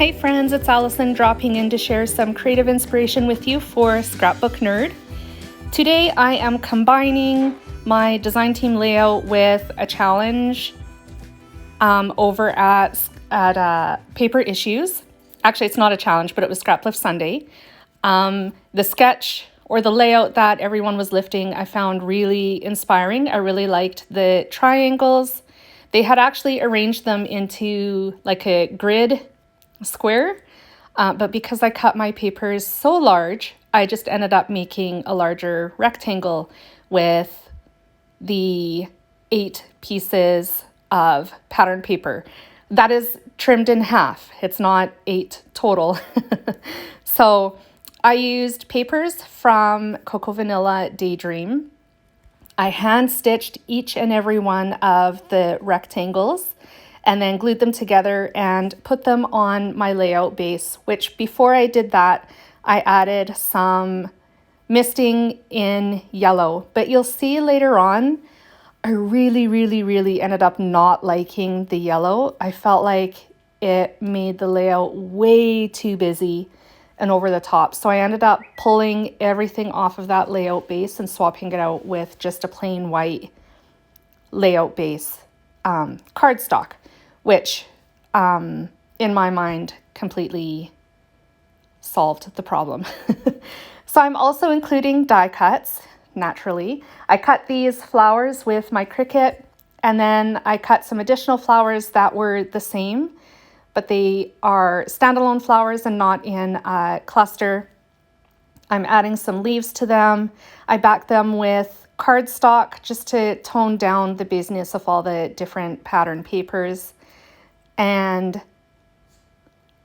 Hey friends, it's Alison dropping in to share some creative inspiration with you for Scrapbook Nerd. Today I am combining my design team layout with a challenge over at Paper Issues. Actually, it's not a challenge, but it was Scrap Lift Sunday. The sketch or the layout that everyone was lifting I found really inspiring. I really liked the triangles. They had actually arranged them into like a grid square, but because I cut my papers so large, I just ended up making a larger rectangle with the 8 pieces of pattern paper. That is trimmed in half. It's not 8 total. So I used papers from Cocoa Vanilla Daydream. I hand stitched each and every one of the rectangles and then glued them together and put them on my layout base, which before I did that, I added some misting in yellow. But you'll see later on, I really ended up not liking the yellow. I felt like it made the layout way too busy and over the top. So I ended up pulling everything off of that layout base and swapping it out with just a plain white layout base cardstock, which in my mind completely solved the problem. So I'm also including die cuts, naturally. I cut these flowers with my Cricut, and then I cut some additional flowers that were the same, but they are standalone flowers and not in a cluster. I'm adding some leaves to them. I back them with cardstock just to tone down the busyness of all the different pattern papers. And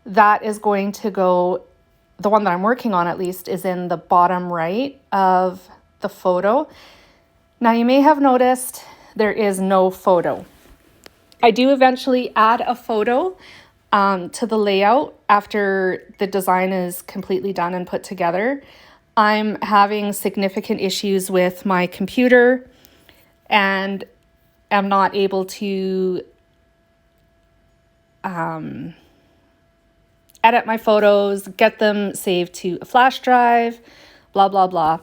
that is going to go, the one that I'm working on at least, is in the bottom right of the photo. Now you may have noticed there is no photo. I do eventually add a photo to the layout after the design is completely done and put together. I'm having significant issues with my computer and am not able to edit my photos, get them saved to a flash drive, blah, blah, blah.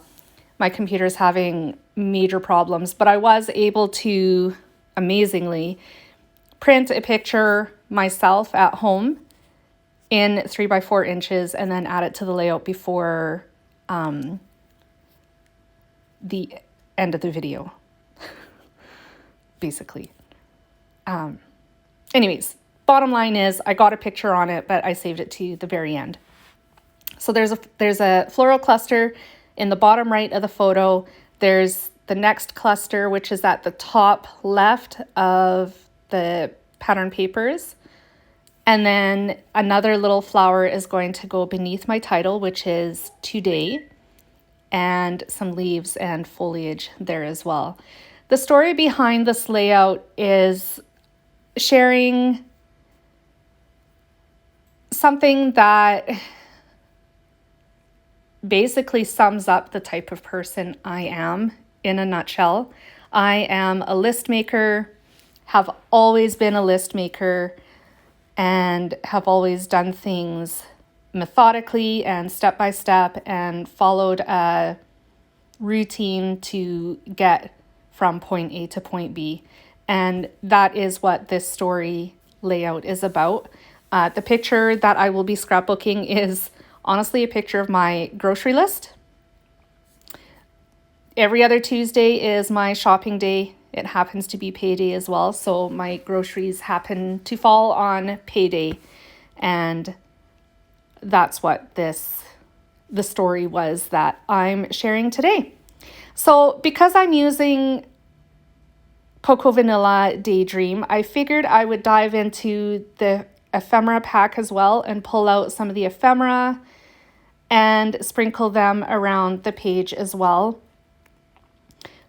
My computer's having major problems, but I was able to, amazingly, print a picture myself at home in 3x4 inches and then add it to the layout before the end of the video, basically. Anyways, bottom line is I got a picture on it, but I saved it to the very end. So there's a floral cluster in the bottom right of the photo. There's the next cluster, which is at the top left of the pattern papers. And then another little flower is going to go beneath my title, which is Today, and some leaves and foliage there as well. The story behind this layout is sharing something that basically sums up the type of person I am in a nutshell. I am a list maker, have always been a list maker, and have always done things methodically and step by step and followed a routine to get from point A to point B. And that is what this story layout is about. The picture that I will be scrapbooking is honestly a picture of my grocery list. Every other Tuesday is my shopping day. It happens to be payday as well, so my groceries happen to fall on payday, and that's what the story was that I'm sharing today. So because I'm using Cocoa Vanilla Daydream, I figured I would dive into the ephemera pack as well and pull out some of the ephemera and sprinkle them around the page as well.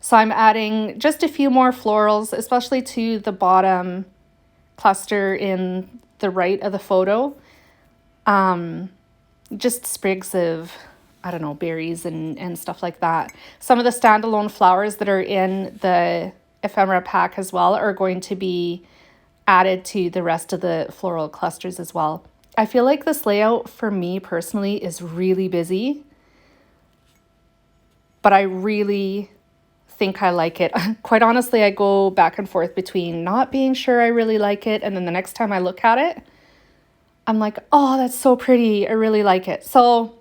So I'm adding just a few more florals, especially to the bottom cluster in the right of the photo. Just sprigs of, I don't know, berries and stuff like that. Some of the standalone flowers that are in the ephemera pack as well are going to be added to the rest of the floral clusters as well. I feel like this layout for me personally is really busy, but I really think I like it. Quite honestly, I go back and forth between not being sure I really like it, and then the next time I look at it, I'm like, oh, that's so pretty. I really like it. So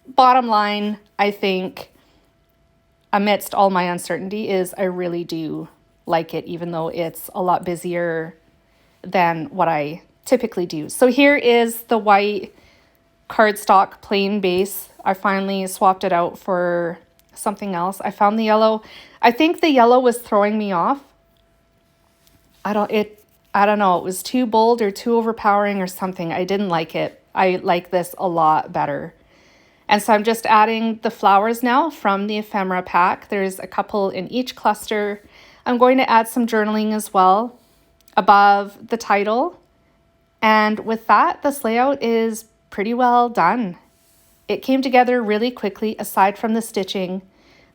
bottom line, I think amidst all my uncertainty is I really do like it, even though it's a lot busier than what I typically do. So here is the white cardstock plain base. I finally swapped it out for something else. I found the yellow. I think the yellow was throwing me off. I don't know. It was too bold or too overpowering or something. I didn't like it. I like this a lot better. And so I'm just adding the flowers now from the ephemera pack. There's a couple in each cluster. I'm going to add some journaling as well above the title. And with that, this layout is pretty well done. It came together really quickly aside from the stitching.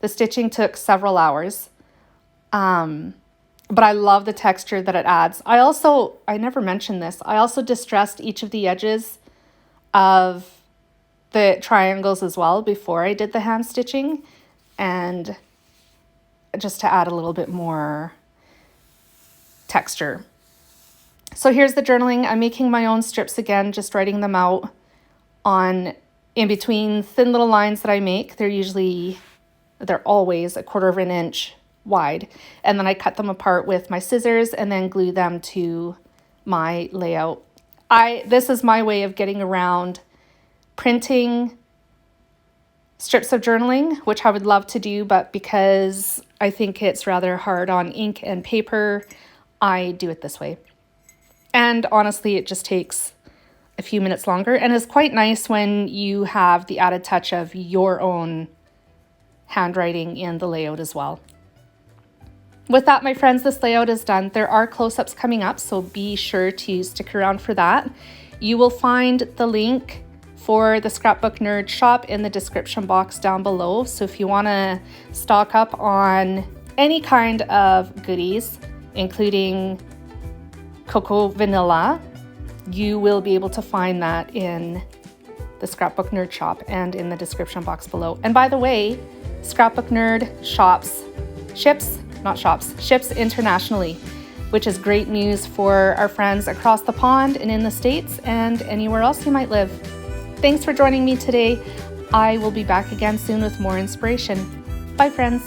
The stitching took several hours. But I love the texture that it adds. I never mentioned this, I also distressed each of the edges of the triangles as well before I did the hand stitching, and just to add a little bit more texture. So here's the journaling. I'm making my own strips again, just writing them out in between thin little lines that I make. They're always 1/4 of an inch wide, and then I cut them apart with my scissors and then glue them to my layout. This is my way of getting around printing strips of journaling, which I would love to do, but because I think it's rather hard on ink and paper, I do it this way. And honestly, it just takes a few minutes longer and is quite nice when you have the added touch of your own handwriting in the layout as well. With that, my friends, this layout is done. There are close-ups coming up, so be sure to stick around for that. You will find the link for the Scrapbook Nerd shop in the description box down below. So if you want to stock up on any kind of goodies, including cocoa vanilla, you will be able to find that in the Scrapbook Nerd shop and in the description box below. And by the way, Scrapbook Nerd ships internationally, which is great news for our friends across the pond and in the States and anywhere else you might live. Thanks for joining me today. I will be back again soon with more inspiration. Bye, friends.